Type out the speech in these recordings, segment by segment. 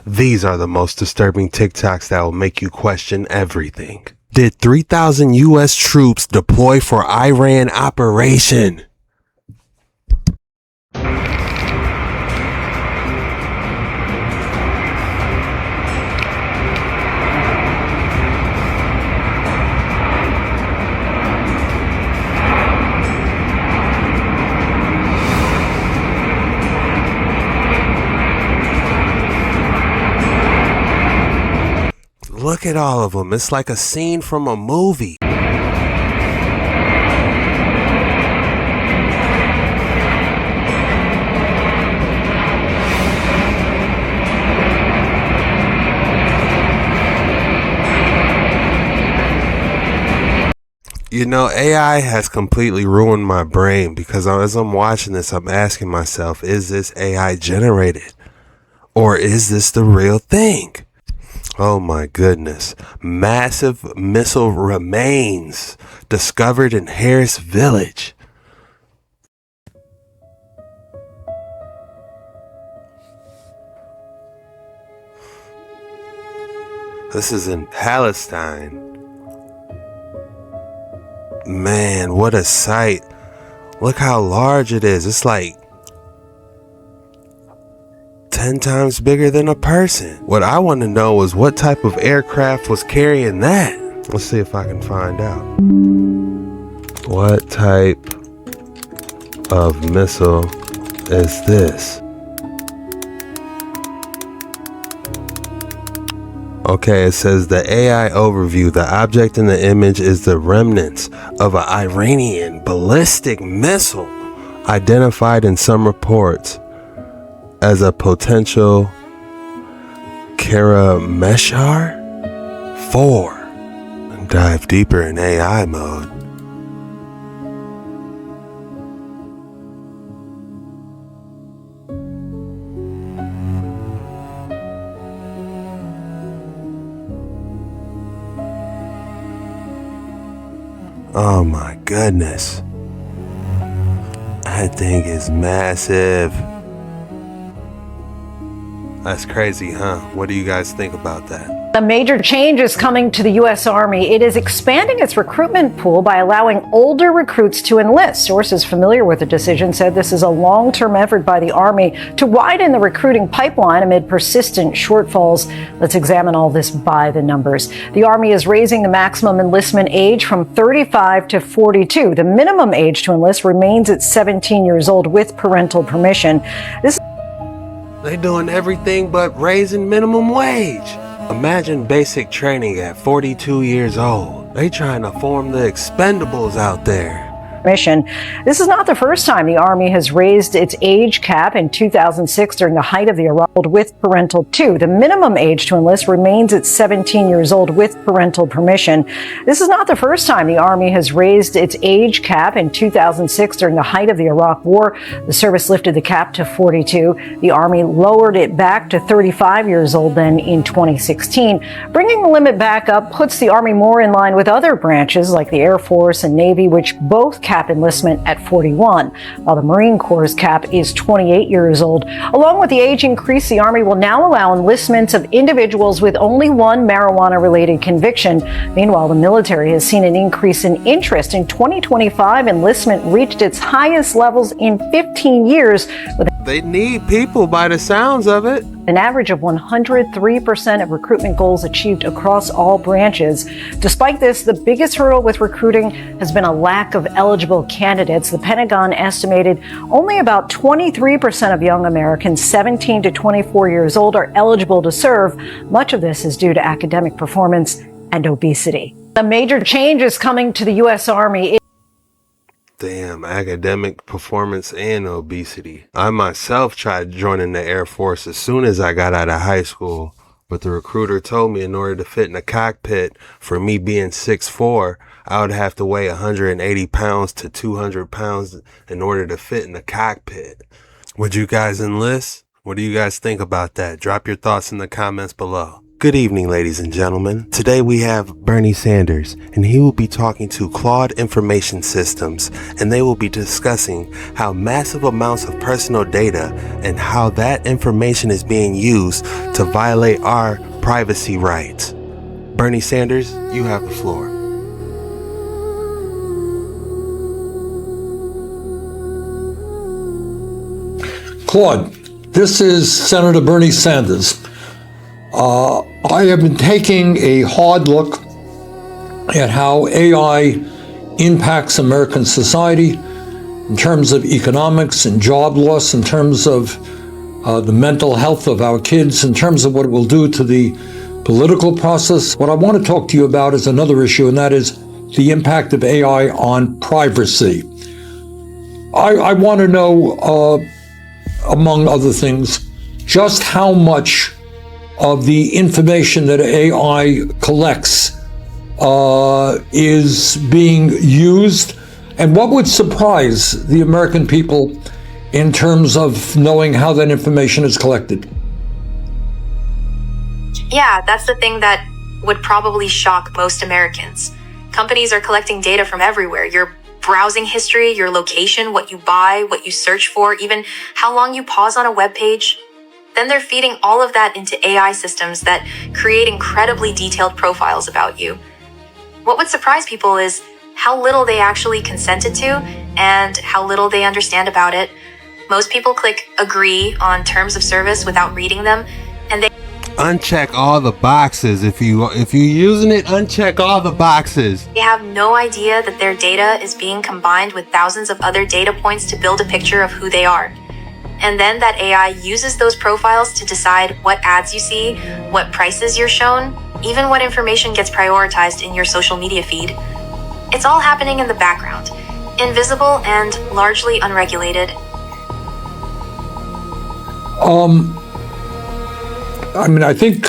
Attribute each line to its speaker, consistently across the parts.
Speaker 1: These are the most disturbing TikToks that will make you question everything. Did 3,000 U.S. troops deploy for Iran operation? Look at all of them. It's like a scene from a movie. You know, AI has completely ruined my brain because as I'm watching this, I'm asking myself, is this AI generated? Or is this the real thing? Oh my goodness. Massive missile remains discovered in Harris Village. This is in Palestine. Man, what a sight. Look how large it is. It's like 10 times bigger than a person. What I want to know is what type of aircraft was carrying that. Let's see if I can find out. What type of missile is this? Okay, it says the AI overview. The object in the image is the remnants of an Iranian ballistic missile identified in some reports as a potential Karameshar 4. And dive deeper in AI mode. Oh my goodness. That thing is massive. That's crazy, huh? What do you guys think about that?
Speaker 2: A major change is coming to the U.S. Army. It is expanding its recruitment pool by allowing older recruits to enlist. Sources familiar with the decision said this is a long-term effort by the Army to widen the recruiting pipeline amid persistent shortfalls. Let's examine all this by the numbers. The Army is raising the maximum enlistment age from 35 to 42. The minimum age to enlist remains at 17 years old with parental permission.
Speaker 1: They doing everything but raising minimum wage. Imagine basic training at 42 years old. They trying to form the expendables out there.
Speaker 2: Mission. This is not the first time the Army has raised its age cap. In 2006, during the height of the Iraq with parental too. The minimum age to enlist remains at 17 years old with parental permission. This is not the first time the Army has raised its age cap. In 2006, during the height of the Iraq War, the service lifted the cap to 42. The Army lowered it back to 35 years old then in 2016. Bringing the limit back up puts the Army more in line with other branches like the Air Force and Navy, which both cap enlistment at 41, while the Marine Corps' cap is 28 years old. Along with the age increase, the Army will now allow enlistments of individuals with only one marijuana-related conviction. Meanwhile, the military has seen an increase in interest. In 2025, enlistment reached its highest levels in 15 years.
Speaker 1: They need people by the sounds of it.
Speaker 2: An average of 103% of recruitment goals achieved across all branches. Despite this, the biggest hurdle with recruiting has been a lack of eligible candidates. The Pentagon estimated only about 23% of young Americans 17 to 24 years old are eligible to serve. Much of this is due to academic performance and obesity. A major change is coming to the U.S. Army.
Speaker 1: Damn, academic performance and obesity. I myself tried joining the Air Force as soon as I got out of high school, but the recruiter told me in order to fit in the cockpit, for me being 6'4", I would have to weigh 180 pounds to 200 pounds in order to fit in the cockpit. Would you guys enlist? What do you guys think about that? Drop your thoughts in the comments below. Good evening, ladies and gentlemen. Today we have Bernie Sanders, and he will be talking to Claude Information Systems, and they will be discussing how massive amounts of personal data and how that information is being used to violate our privacy rights. Bernie Sanders, you have the floor.
Speaker 3: Claude, this is Senator Bernie Sanders. I have been taking a hard look at how AI impacts American society in terms of economics and job loss, in terms of the mental health of our kids, in terms of what it will do to the political process. What I want to talk to you about is another issue, and that is the impact of AI on privacy. I want to know, among other things, just how much of the information that AI collects is being used, and what would surprise the American people in terms of knowing how that information is collected?
Speaker 4: Yeah, that's the thing that would probably shock most Americans. Companies are collecting data from everywhere. Your browsing history, your location, what you buy, what you search for, even how long you pause on a web page. Then they're feeding all of that into AI systems that create incredibly detailed profiles about you. What would surprise people is how little they actually consented to and how little they understand about it. Most people click agree on terms of service without reading them, and they
Speaker 1: Uncheck all the boxes. If you're using it, uncheck all the boxes.
Speaker 4: They have no idea that their data is being combined with thousands of other data points to build a picture of who they are. And then that AI uses those profiles to decide what ads you see, what prices you're shown, even what information gets prioritized in your social media feed. It's all happening in the background, invisible and largely unregulated.
Speaker 3: I think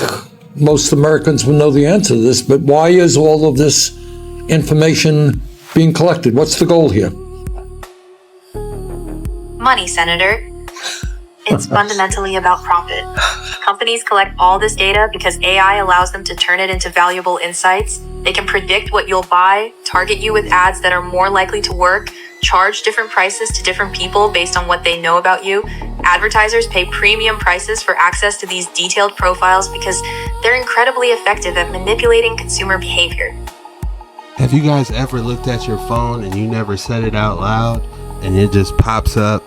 Speaker 3: most Americans will know the answer to this, but why is all of this information being collected? What's the goal here?
Speaker 4: Money, Senator. It's fundamentally about profit. Companies collect all this data because AI allows them to turn it into valuable insights. They can predict what you'll buy, target you with ads that are more likely to work, charge different prices to different people based on what they know about you. Advertisers pay premium prices for access to these detailed profiles because they're incredibly effective at manipulating consumer behavior.
Speaker 1: Have you guys ever looked at your phone and you never said it out loud and it just pops up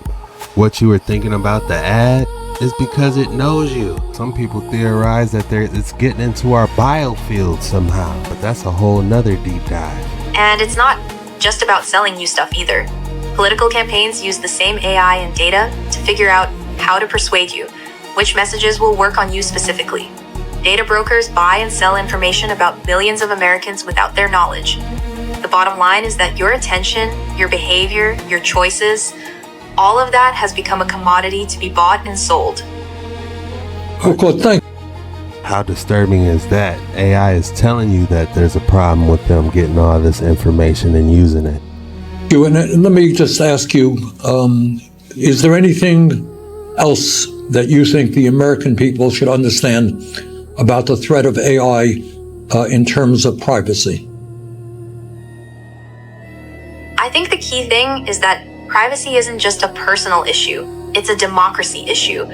Speaker 1: what you were thinking about the ad? Is because it knows you. Some people theorize that it's getting into our biofield somehow, but that's a whole nother deep dive.
Speaker 4: And it's not just about selling you stuff either. Political campaigns use the same AI and data to figure out how to persuade you, which messages will work on you specifically. Data brokers buy and sell information about millions of Americans without their knowledge. The bottom line is that your attention, your behavior, your choices, all of that has become a commodity to be bought and sold.
Speaker 3: Claude, thank you.
Speaker 1: How disturbing is that? AI is telling you that there's a problem with them getting all this information and using it.
Speaker 3: And let me just ask you, is there anything else that you think the American people should understand about the threat of AI in terms of privacy?
Speaker 4: I think the key thing is that privacy isn't just a personal issue, it's a democracy issue.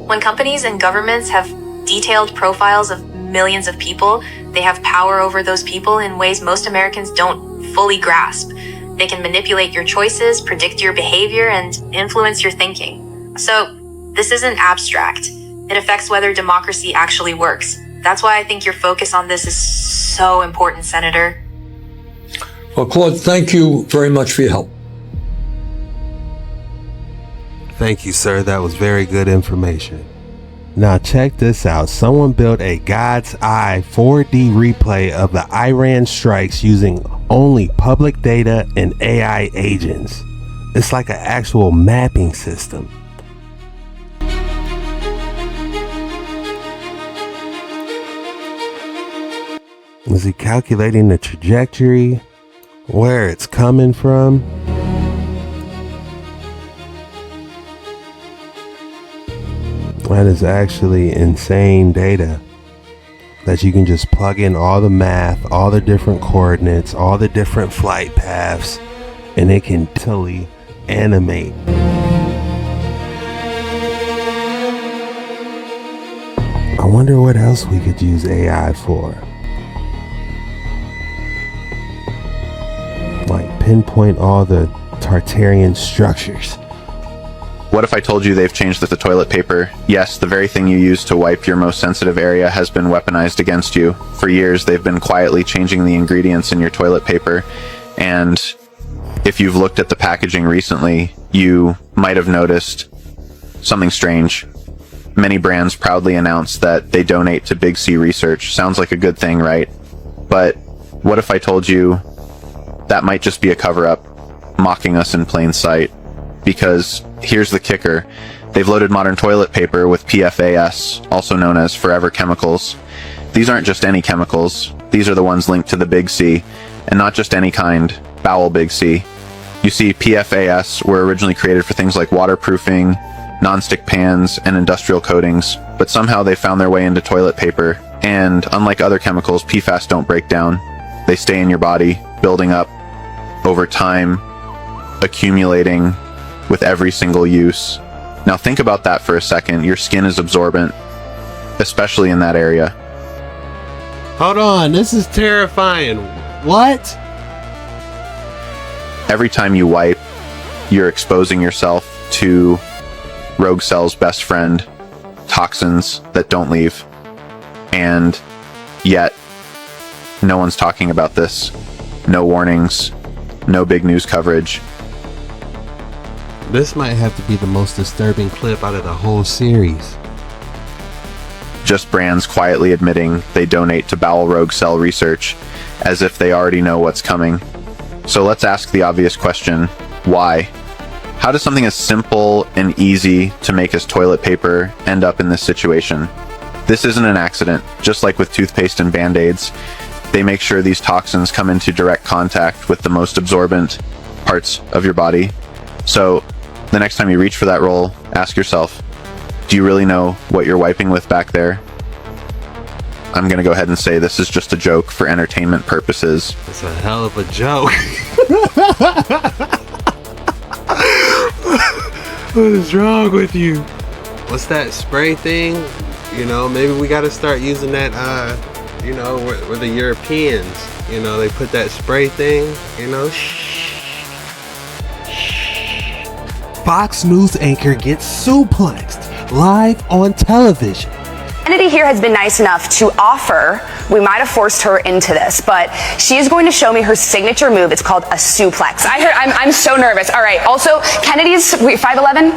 Speaker 4: When companies and governments have detailed profiles of millions of people, they have power over those people in ways most Americans don't fully grasp. They can manipulate your choices, predict your behavior, and influence your thinking. So, this isn't abstract. It affects whether democracy actually works. That's why I think your focus on this is so important, Senator.
Speaker 3: Well, Claude, thank you very much for your help.
Speaker 1: Thank you, sir. That was very good information. Now check this out. Someone built a God's Eye 4D replay of the Iran strikes using only public data and AI agents. It's like an actual mapping system. Is he calculating the trajectory, where it's coming from? That is actually insane data. that you can just plug in all the math, all the different coordinates, all the different flight paths, and it can totally animate. I wonder what else we could use AI for. Like pinpoint all the Tartarian structures.
Speaker 5: What if I told you they've changed the toilet paper? Yes, the very thing you use to wipe your most sensitive area has been weaponized against you. For years, they've been quietly changing the ingredients in your toilet paper. And if you've looked at the packaging recently, you might have noticed something strange. Many brands proudly announce that they donate to Big C research. Sounds like a good thing, right? But what if I told you that might just be a cover-up, mocking us in plain sight? Because here's the kicker. They've loaded modern toilet paper with PFAS, also known as forever chemicals. These aren't just any chemicals. These are the ones linked to the Big C, and not just any kind, bowel Big C. You see, PFAS were originally created for things like waterproofing, non-stick pans, and industrial coatings, but somehow they found their way into toilet paper. And unlike other chemicals, PFAS don't break down. They stay in your body, building up over time, accumulating with every single use. Now think about that for a second. Your skin is absorbent, especially in that area.
Speaker 1: Hold on, this is terrifying. What?
Speaker 5: Every time you wipe, you're exposing yourself to rogue cell's best friend, toxins that don't leave. And yet, no one's talking about this. No warnings, no big news coverage.
Speaker 1: This might have to be the most disturbing clip out of the whole series.
Speaker 5: Just brands quietly admitting they donate to bowel rogue cell research, as if they already know what's coming. So let's ask the obvious question, why? How does something as simple and easy to make as toilet paper end up in this situation? This isn't an accident. Just like with toothpaste and Band-Aids, they make sure these toxins come into direct contact with the most absorbent parts of your body. So the next time you reach for that roll, ask yourself, do you really know what you're wiping with back there? I'm gonna go ahead and say this is just a joke for entertainment purposes.
Speaker 1: It's a hell of a joke. What is wrong with you? What's that spray thing? You know, maybe we gotta start using that, you know, where the Europeans, you know, they put that spray thing, you know. Fox News anchor gets suplexed live on television.
Speaker 6: Kennedy here has been nice enough to offer, we might have forced her into this, but she is going to show me her signature move. It's called a suplex. I'm so nervous. All right. Also, Kennedy's 5'11"?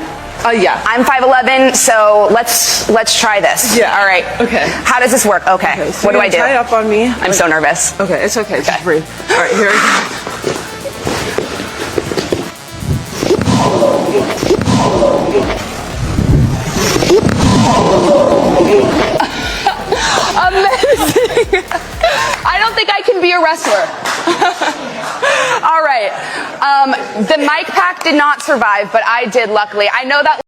Speaker 7: Yeah.
Speaker 6: I'm 5'11", so let's try this.
Speaker 7: Yeah.
Speaker 6: All right.
Speaker 7: Okay.
Speaker 6: How does this work? Okay.
Speaker 7: So
Speaker 6: what do I do?
Speaker 7: Tie up on me.
Speaker 6: I'm so nervous.
Speaker 7: Okay, it's okay. Just breathe. All right, here we go.
Speaker 6: Amazing. I don't think I can be a wrestler. All right. The mic pack did not survive, but I did, luckily. I know that.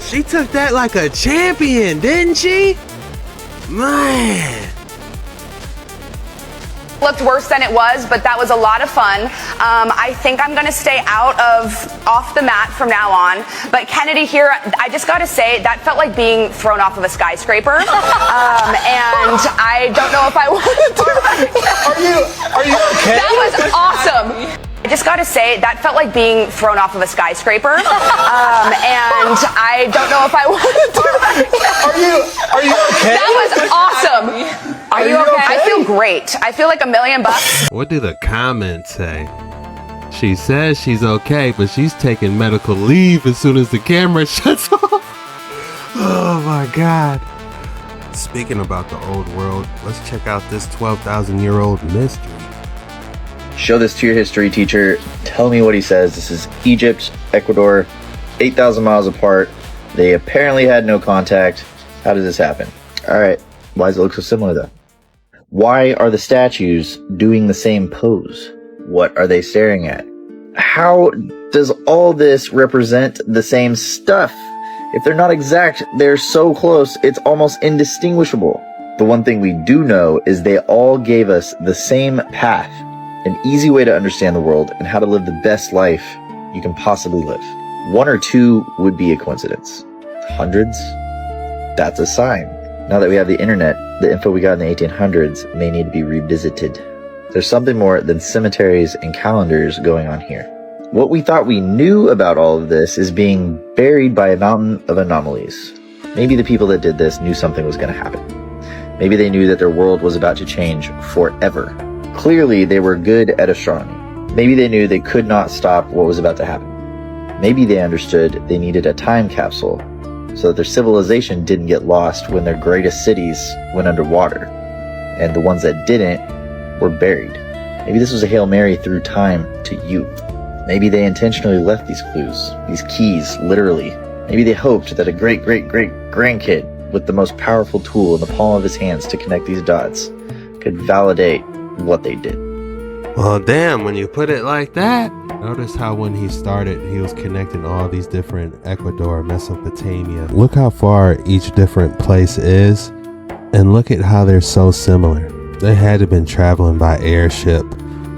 Speaker 1: She took that like a champion, didn't she? Man.
Speaker 6: Looked worse than it was, but that was a lot of fun. I think I'm gonna stay off the mat from now on. But Kennedy here, I just gotta say, that felt like being thrown off of a skyscraper. And I don't know if I want to do that.
Speaker 3: Are you okay?
Speaker 6: That was awesome. I just gotta say, that felt like being thrown off of a skyscraper. And I don't know if I want to do that.
Speaker 3: Are you okay?
Speaker 6: That was awesome. Are you okay? I feel great. I feel like $1 million.
Speaker 1: What do the comments say? She says she's okay, but she's taking medical leave as soon as the camera shuts off. Oh my God. Speaking about the old world, let's check out this 12,000-year-old mystery.
Speaker 8: Show this to your history teacher. Tell me what he says. This is Egypt, Ecuador, 8,000 miles apart. They apparently had no contact. How does this happen? All right. Why does it look so similar though? Why are the statues doing the same pose? What are they staring at? How does all this represent the same stuff? If they're not exact, they're so close, it's almost indistinguishable. The one thing we do know is they all gave us the same path, an easy way to understand the world and how to live the best life you can possibly live. One or two would be a coincidence. Hundreds? That's a sign. Now that we have the internet, the info we got in the 1800s may need to be revisited. There's something more than cemeteries and calendars going on here. What we thought we knew about all of this is being buried by a mountain of anomalies. Maybe the people that did this knew something was going to happen. Maybe they knew that their world was about to change forever. Clearly, they were good at astronomy. Maybe they knew they could not stop what was about to happen. Maybe they understood they needed a time capsule so that their civilization didn't get lost when their greatest cities went underwater, and the ones that didn't were buried. Maybe this was a Hail Mary through time to you. Maybe they intentionally left these clues, these keys, literally. Maybe they hoped that a great-great-great-grandkid with the most powerful tool in the palm of his hands to connect these dots could validate what they did.
Speaker 1: Well, damn, when you put it like that. Notice how when he started, he was connecting all these different Ecuador, Mesopotamia. Look how far each different place is, and look at how they're so similar. They had to have been traveling by airship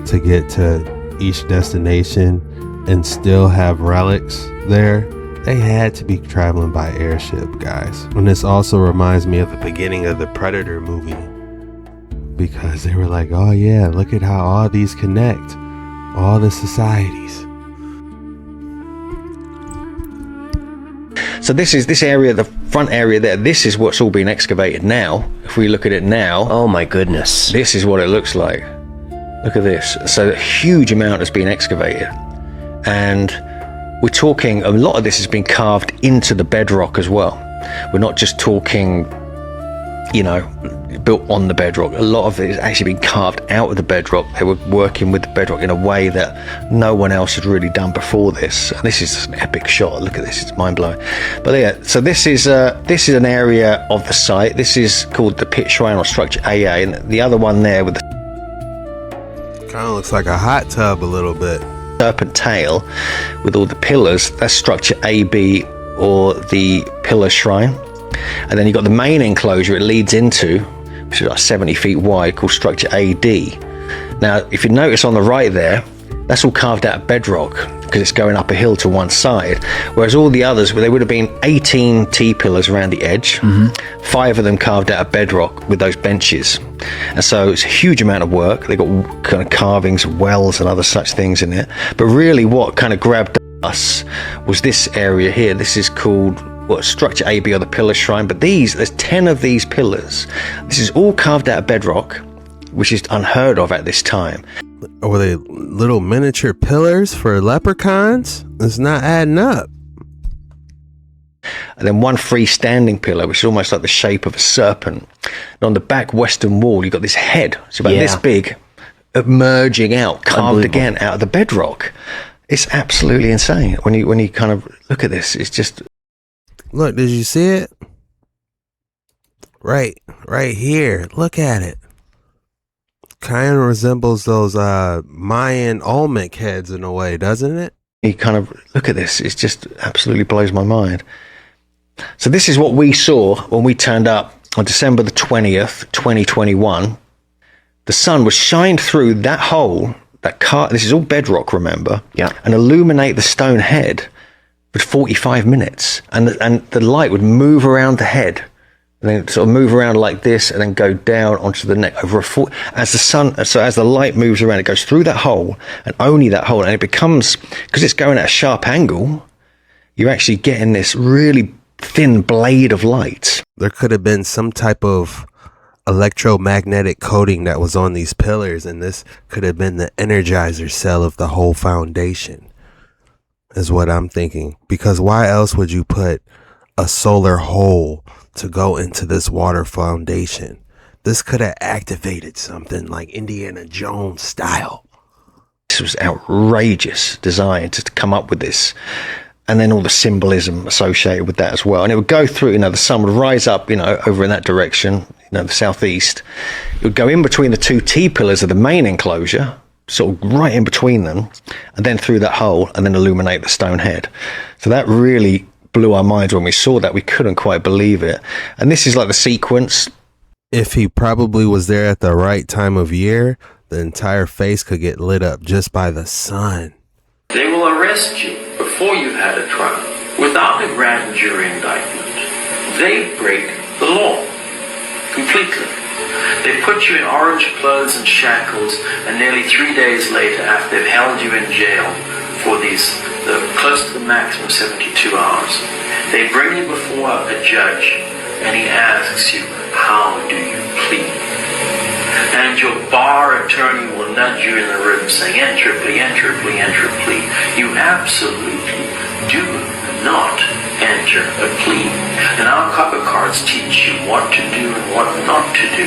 Speaker 1: to get to each destination and still have relics there. They had to be traveling by airship, guys. And this also reminds me of the beginning of the Predator movie, because they were like, oh yeah, look at how all these connect, all the societies.
Speaker 9: So this area, the front area there, this is what's all been excavated now. If we look at it now,
Speaker 10: oh my goodness,
Speaker 9: this is what it looks like. Look at this. So a huge amount has been excavated, and we're talking, a lot of this has been carved into the bedrock as well. We're not just talking, you know, built on the bedrock. A lot of it has actually been carved out of the bedrock. They were working with the bedrock in a way that no one else had really done before this. And this is an epic shot. Look at this, it's mind-blowing. But yeah, so this is an area of the site. This is called the Pit Shrine or Structure AA, and the other one there with the
Speaker 1: kind of looks like a hot tub a little bit.
Speaker 9: Serpent tail with all the pillars, that's Structure AB or the Pillar Shrine. And then you've got the main enclosure it leads into, which is like 70 feet wide, called Structure AD. Now, if you notice on the right there, that's all carved out of bedrock because it's going up a hill to one side. Whereas all the others, well, there would have been 18 T-pillars around the edge, 5 of them carved out of bedrock with those benches. And so it's a huge amount of work. They've got kind of carvings, wells and other such things in it. But really what kind of grabbed us was this area here. This is called Structure AB or the Pillar Shrine. But there's 10 of these pillars. This is all carved out of bedrock, which is unheard of at this time.
Speaker 1: Were they little miniature pillars for leprechauns? It's not adding up.
Speaker 9: And then one freestanding pillar, which is almost like the shape of a serpent. And on the back western wall, you've got this head. It's about this big, emerging out, carved again out of the bedrock. It's absolutely insane. When you kind of look at this, it's just...
Speaker 1: Look, did you see it? Right here. Look at it. Kind of resembles those Mayan Olmec heads in a way, doesn't it?
Speaker 9: You kind of look at this, it just absolutely blows my mind. So this is what we saw when we turned up on December the 20th, 2021. The sun was shined through that hole, this is all bedrock, remember?
Speaker 10: Yeah.
Speaker 9: And illuminate the stone head for 45 minutes. And the light would move around the head. And then sort of move around like this and then go down onto the neck over as the light moves around, it goes through that hole and only that hole, and it becomes, because it's going at a sharp angle, you're actually getting this really thin blade of light.
Speaker 1: There could have been some type of electromagnetic coating that was on these pillars, and this could have been the energizer cell of the whole foundation, is what I'm thinking. Because why else would you put a solar hole to go into this water foundation? This could have activated something like Indiana Jones style.
Speaker 9: This was outrageous design to come up with this, and then all the symbolism associated with that as well. And it would go through, the sun would rise up, over in that direction, the southeast. It would go in between the two T-pillars of the main enclosure, sort of right in between them, and then through that hole, and then illuminate the stone head. So that really blew our minds when we saw that. We couldn't quite believe it. And this is like the sequence.
Speaker 1: If he probably was there at the right time of year, the entire face could get lit up just by the sun.
Speaker 10: They will arrest you before you've had a trial without a grand jury indictment. They break the law completely. They put you in orange clothes and shackles, and nearly 3 days later, after they've held you in jail for close to the maximum 72 hours, they bring you before a judge, and he asks you, how do you plead? And your bar attorney will nudge you in the ribs saying, enter a plea, enter a plea, enter a plea. You absolutely do not enter a plea. And our cover cards teach you what to do and what not to do.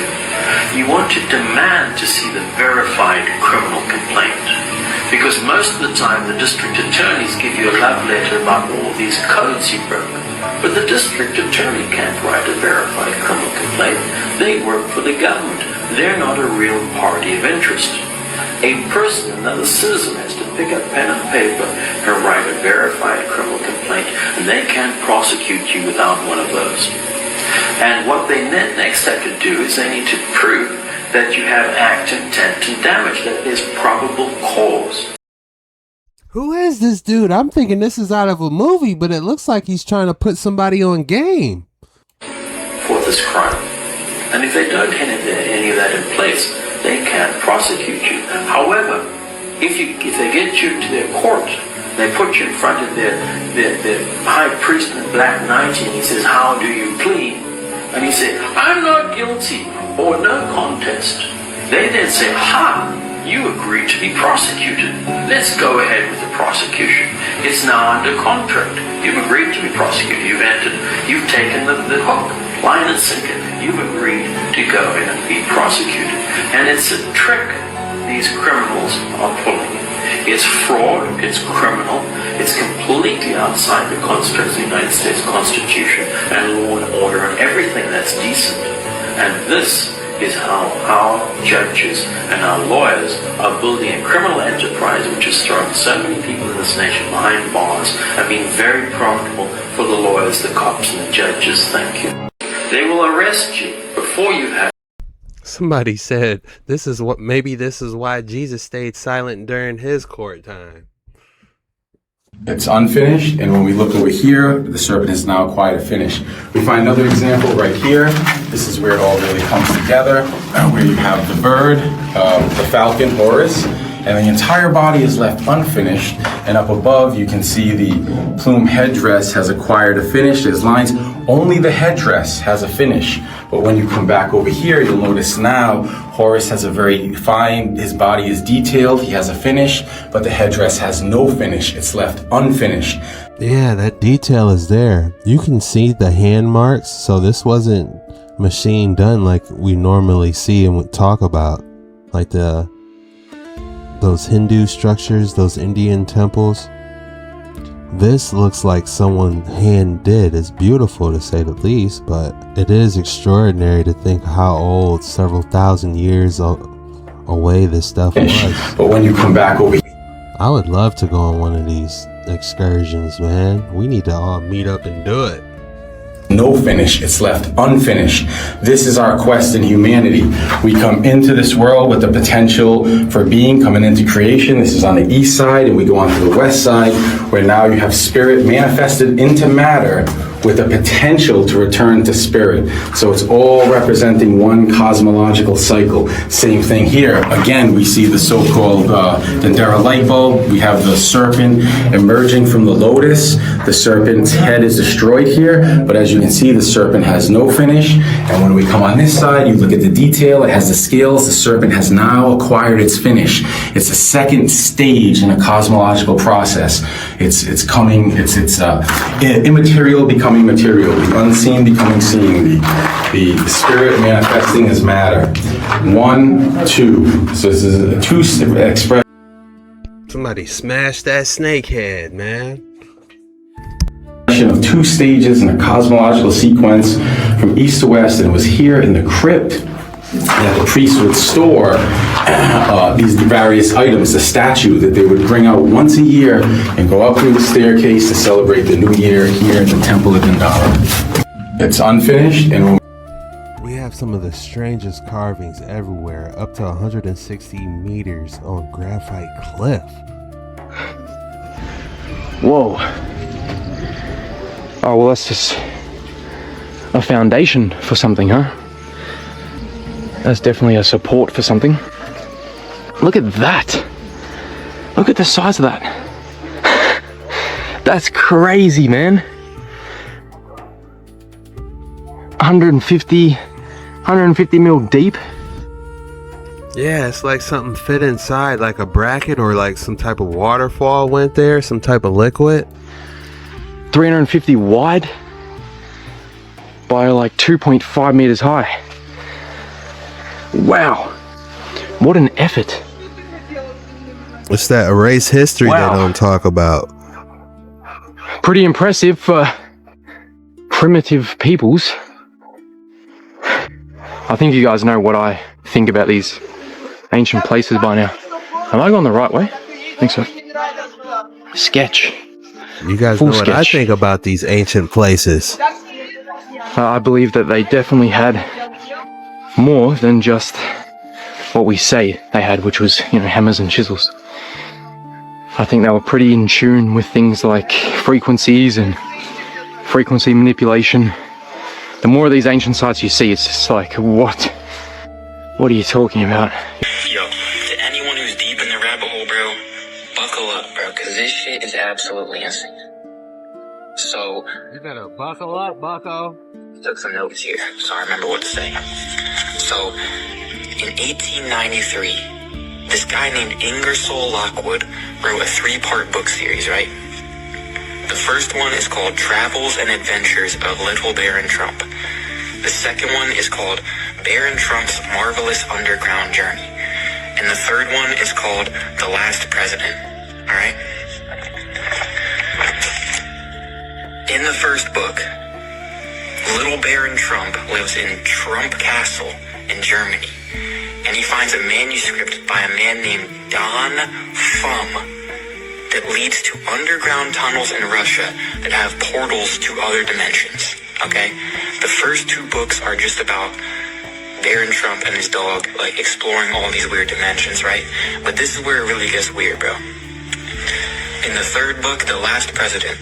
Speaker 10: You want to demand to see the verified criminal complaint. Because most of the time the district attorneys give you a love letter about all these codes you broke. But the district attorney can't write a verified criminal complaint. They work for the government. They're not a real party of interest. A person, another citizen, has to pick up pen and paper and write a verified criminal complaint, and they can't prosecute you without one of those. And what they next have to do is they need to prove that you have act, intent, and damage, that there's probable cause.
Speaker 1: Who is this dude? I'm thinking this is out of a movie, but it looks like he's trying to put somebody on game.
Speaker 10: For this crime. And if they don't have any of that in place, they can't prosecute you. However, if they get you to their court, they put you in front of their high priest in black nightie, and he says, how do you plead? And he said, I'm not guilty, or no contest. They then say, ha, you agreed to be prosecuted. Let's go ahead with the prosecution. It's now under contract. You've agreed to be prosecuted. You've entered. You've taken the hook, line and sinker. You've agreed to go in and be prosecuted. And it's a trick these criminals are pulling. It's fraud. It's criminal. It's completely outside the constructs of the United States Constitution and law and order and everything that's decent. And this is how our judges and our lawyers are building a criminal enterprise which has thrown so many people in this nation behind bars and been very profitable for the lawyers, the cops, and the judges. Thank you. They will arrest you before you have.
Speaker 1: Somebody said maybe this is why Jesus stayed silent during his court time.
Speaker 11: It's unfinished, and when we look over here, the serpent is now quite a finish. We find another example right here. This is where it all really comes together, where you have the bird, the falcon, Horus, and the entire body is left unfinished. And up above, you can see the plume headdress has acquired a finish. There's lines. Only the headdress has a finish. But when you come back over here, you'll notice now Horus has a very fine, his body is detailed, he has a finish, but the headdress has no finish. It's left unfinished.
Speaker 1: Yeah, that detail is there. You can see the hand marks, so this wasn't machine done like we normally see and would talk about. Like those Hindu structures, those Indian temples. This looks like someone hand did. It's beautiful to say the least, but it is extraordinary to think how old, several thousand years away this stuff was.
Speaker 11: But when you come back over here,
Speaker 1: I would love to go on one of these excursions, man. We need to all meet up and do it.
Speaker 11: No finish, it's left unfinished. This is our quest in humanity. We come into this world with the potential for being, coming into creation. This is on the east side, and we go on to the west side, where now you have spirit manifested into matter with a potential to return to spirit. So it's all representing one cosmological cycle. Same thing here. Again, we see the so-called Dendera light bulb. We have the serpent emerging from the lotus. The serpent's head is destroyed here, but as you can see, the serpent has no finish. And when we come on this side, you look at the detail. It has the scales. The serpent has now acquired its finish. It's a second stage in a cosmological process. It's immaterial becoming material, the unseen becoming seen, the spirit manifesting as matter. 1, 2. So this is a two-step expression.
Speaker 1: Somebody smashed that snake head, man.
Speaker 11: Of two stages in a cosmological sequence from east to west, and it was here in the crypt that the priests would store these various items, the statue that they would bring out once a year and go up through the staircase to celebrate the new year here in the Temple of Dendera. It's unfinished, and we have
Speaker 1: some of the strangest carvings everywhere, up to 160 meters on graphite cliff.
Speaker 12: Whoa. Oh, well, that's just a foundation for something, huh? That's definitely a support for something. Look at that. Look at the size of that. That's crazy, man. 150 mil deep.
Speaker 1: Yeah, it's like something fit inside, like a bracket or like some type of waterfall went there, some type of liquid.
Speaker 12: 350 wide by like 2.5 meters high. Wow, what an effort.
Speaker 1: It's that erase history they don't talk about.
Speaker 12: Pretty impressive for primitive peoples. I think you guys know what I think about these ancient places by now. Am I going the right way? I think so. Sketch.
Speaker 1: You guys
Speaker 12: Full
Speaker 1: know what I
Speaker 12: sketch.
Speaker 1: think about these ancient places.
Speaker 12: I believe that they definitely had more than just what we say they had, which was, hammers and chisels. I think they were pretty in tune with things like frequencies and frequency manipulation. The more of these ancient sites you see, it's just like, what are you talking about?
Speaker 10: Yo, to anyone who's deep in the rabbit hole, bro, buckle up, bro, because this shit is absolutely insane. So,
Speaker 1: You better buckle up, bucko.
Speaker 10: took some notes here, so I remember what to say. So, in 1893, this guy named Ingersoll Lockwood wrote a 3-part book series, right? The first one is called Travels and Adventures of Little Baron Trump. The second one is called Baron Trump's Marvelous Underground Journey. And the third one is called The Last President. Alright? In the first book, Little Baron Trump lives in Trump Castle in Germany. And he finds a manuscript by a man named Don Fum that leads to underground tunnels in Russia that have portals to other dimensions, okay? The first 2 books are just about Baron Trump and his dog, like, exploring all these weird dimensions, right? But this is where it really gets weird, bro. In the third book, The Last President,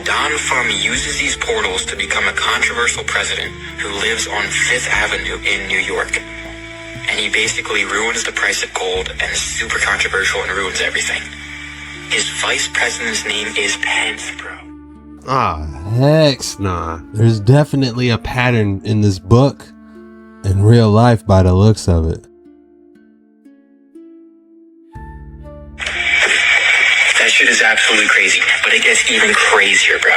Speaker 10: Don Fum uses these portals to become a controversial president who lives on 5th Avenue in New York. And he basically ruins the price of gold and is super controversial and ruins everything. His vice president's name is Pence, bro.
Speaker 1: Ah, heck nah. There's definitely a pattern in this book in real life by the looks of it.
Speaker 10: That shit is absolutely crazy, but it gets even crazier, bro.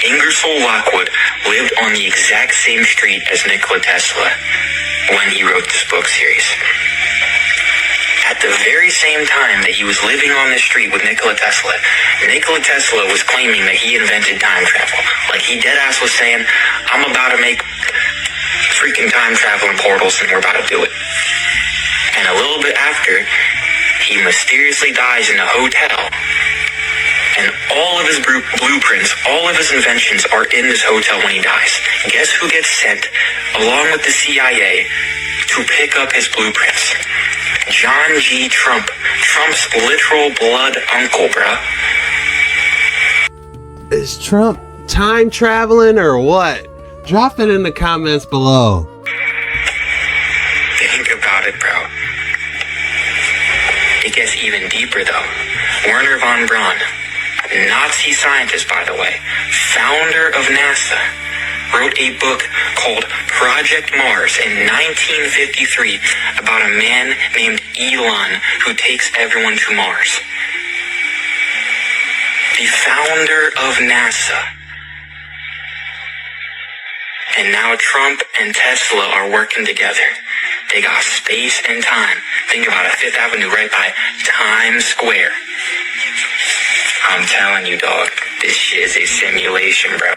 Speaker 10: Ingersoll Lockwood lived on the exact same street as Nikola Tesla when he wrote this book series. At the very same time that he was living on this street with Nikola Tesla was claiming that he invented time travel. Like, he deadass was saying, I'm about to make freaking time traveling portals and we're about to do it. And a little bit after, he mysteriously dies in a hotel. And all of his blueprints, all of his inventions are in this hotel when he dies. Guess who gets sent, along with the CIA, to pick up his blueprints? John G. Trump. Trump's literal blood uncle, bro.
Speaker 1: Is Trump time traveling or what? Drop it in the comments below.
Speaker 10: Think about it, bro. It gets even deeper, though. Wernher von Braun, Nazi scientist, by the way, founder of NASA, wrote a book called Project Mars in 1953 about a man named Elon who takes everyone to Mars. The founder of NASA. And now Trump and Tesla are working together. They got space and time. Think about it, 5th Avenue right by Times Square. I'm telling you, dog, this shit is a simulation, bro.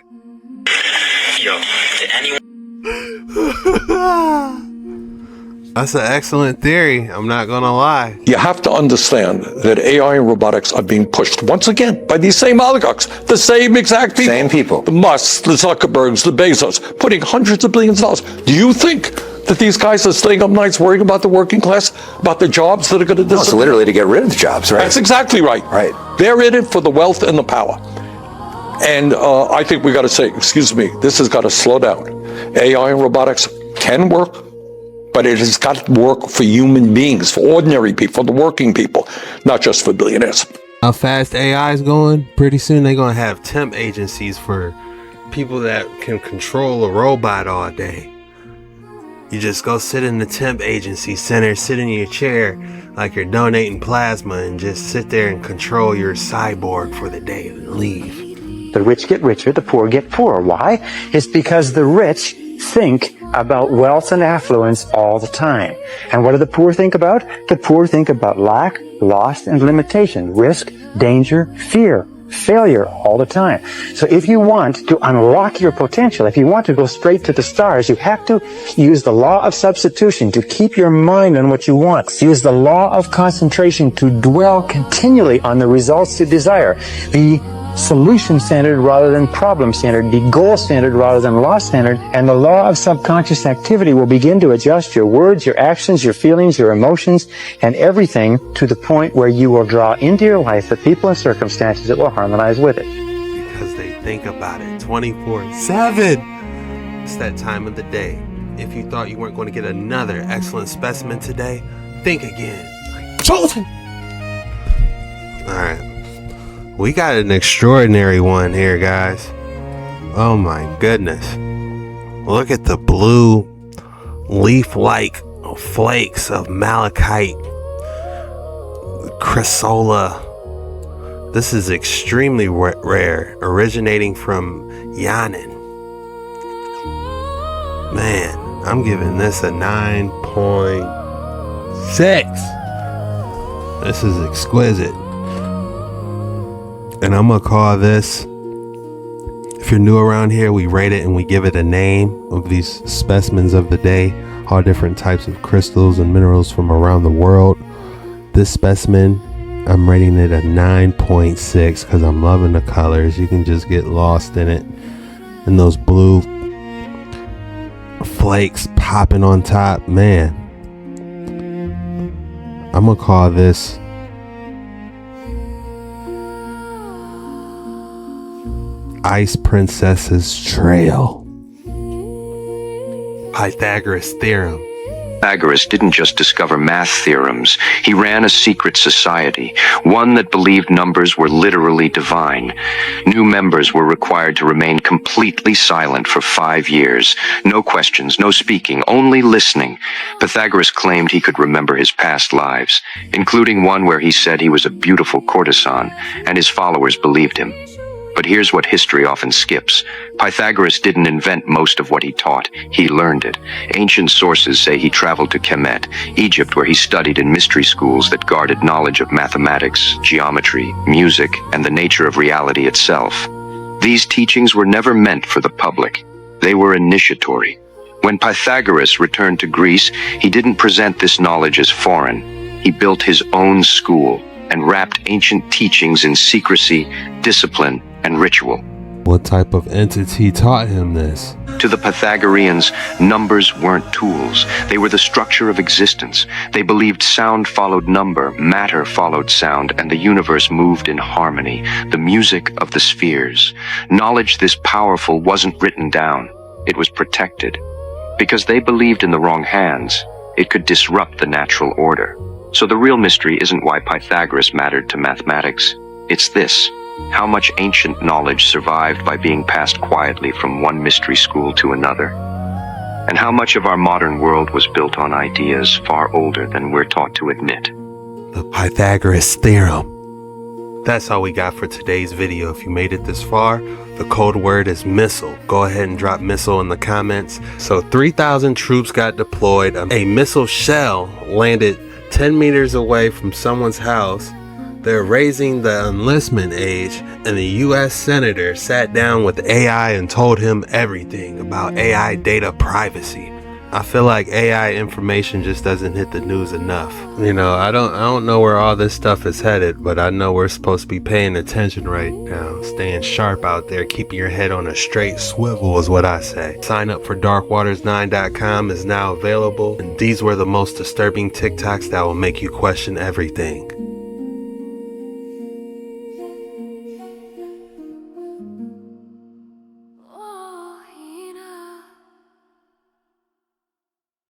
Speaker 10: Yo, to anyone...
Speaker 1: That's an excellent theory. I'm not going to lie.
Speaker 3: You have to understand that AI and robotics are being pushed once again by these same oligarchs, the same exact people.
Speaker 13: Same people.
Speaker 3: The Musks, the Zuckerbergs, the Bezos, putting hundreds of billions of dollars. Do you think that these guys are staying up nights worrying about the working class, about the jobs that are going to disappear?
Speaker 13: No, it's literally to get rid of the jobs, right?
Speaker 3: That's exactly right.
Speaker 13: Right.
Speaker 3: They're in it for the wealth and the power. And I think we got to say, excuse me, this has got to slow down. AI and robotics can work, but it has got to work for human beings, for ordinary people, for the working people, not just for billionaires.
Speaker 1: How fast AI is going, pretty soon they're going to have temp agencies for people that can control a robot all day. You just go sit in the temp agency center, sit in your chair like you're donating plasma, and just sit there and control your cyborg for the day and leave.
Speaker 14: The rich get richer, the poor get poorer. Why? It's because the rich think about wealth and affluence all the time. And what do the poor think about? The poor think about lack, loss, and limitation, risk, danger, fear, failure all the time. So if you want to unlock your potential, if you want to go straight to the stars, you have to use the law of substitution to keep your mind on what you want. Use the law of concentration to dwell continually on the results you desire. Be solution-centered rather than problem-centered. Be goal-centered rather than loss-centered. And the law of subconscious activity will begin to adjust your words, your actions, your feelings, your emotions, and everything to the point where you will draw into your life the people and circumstances that will harmonize with it.
Speaker 1: Because they think about it 24/7. It's that time of the day. If you thought you weren't going to get another excellent specimen today, think again. Chosen! Alright. We got an extraordinary one here, guys. Oh my goodness. Look at the blue leaf-like flakes of malachite, Chrysocolla. This is extremely rare, originating from Yunnan. Man, I'm giving this a 9.6. This is exquisite. And I'm gonna call this, if you're new around here, we rate it and we give it a name of these specimens of the day, all different types of crystals and minerals from around the world. This specimen, I'm rating it a 9.6 because I'm loving the colors. You can just get lost in it. And those blue flakes popping on top, man. I'm gonna call this Ice Princess's Trail. Pythagoras theorem.
Speaker 15: Pythagoras didn't just discover math theorems. He ran a secret society, one that believed numbers were literally divine. New members were required to remain completely silent for 5 years. No questions, no speaking, only listening. Pythagoras claimed he could remember his past lives, including one where he said he was a beautiful courtesan, and his followers believed him. But here's what history often skips. Pythagoras didn't invent most of what he taught. He learned it. Ancient sources say he traveled to Kemet, Egypt, where he studied in mystery schools that guarded knowledge of mathematics, geometry, music, and the nature of reality itself. These teachings were never meant for the public. They were initiatory. When Pythagoras returned to Greece, he didn't present this knowledge as foreign. He built his own school and wrapped ancient teachings in secrecy, discipline, and ritual.
Speaker 1: What type of entity taught him this?
Speaker 15: To the Pythagoreans, numbers weren't tools. They were the structure of existence. They believed sound followed number, matter followed sound, and the universe moved in harmony, the music of the spheres. Knowledge this powerful wasn't written down. It was protected. Because they believed in the wrong hands, it could disrupt the natural order. So the real mystery isn't why Pythagoras mattered to mathematics. It's this: how much ancient knowledge survived by being passed quietly from one mystery school to another, and how much of our modern world was built on ideas far older than we're taught to admit.
Speaker 1: The Pythagoras theorem. That's all we got for today's video. If you made it this far, the code word is missile. Go ahead and drop missile in the comments. So 3,000 troops got deployed. A missile shell landed 10 meters away from someone's house. They're raising the enlistment age, and the US senator sat down with AI and told him everything about AI data privacy. I feel like AI information just doesn't hit the news enough. You know, I don't know where all this stuff is headed, but I know we're supposed to be paying attention right now, staying sharp out there, keeping your head on a straight swivel is what I say. Sign up for darkwaters9.com is now available, and these were the most disturbing TikToks that will make you question everything.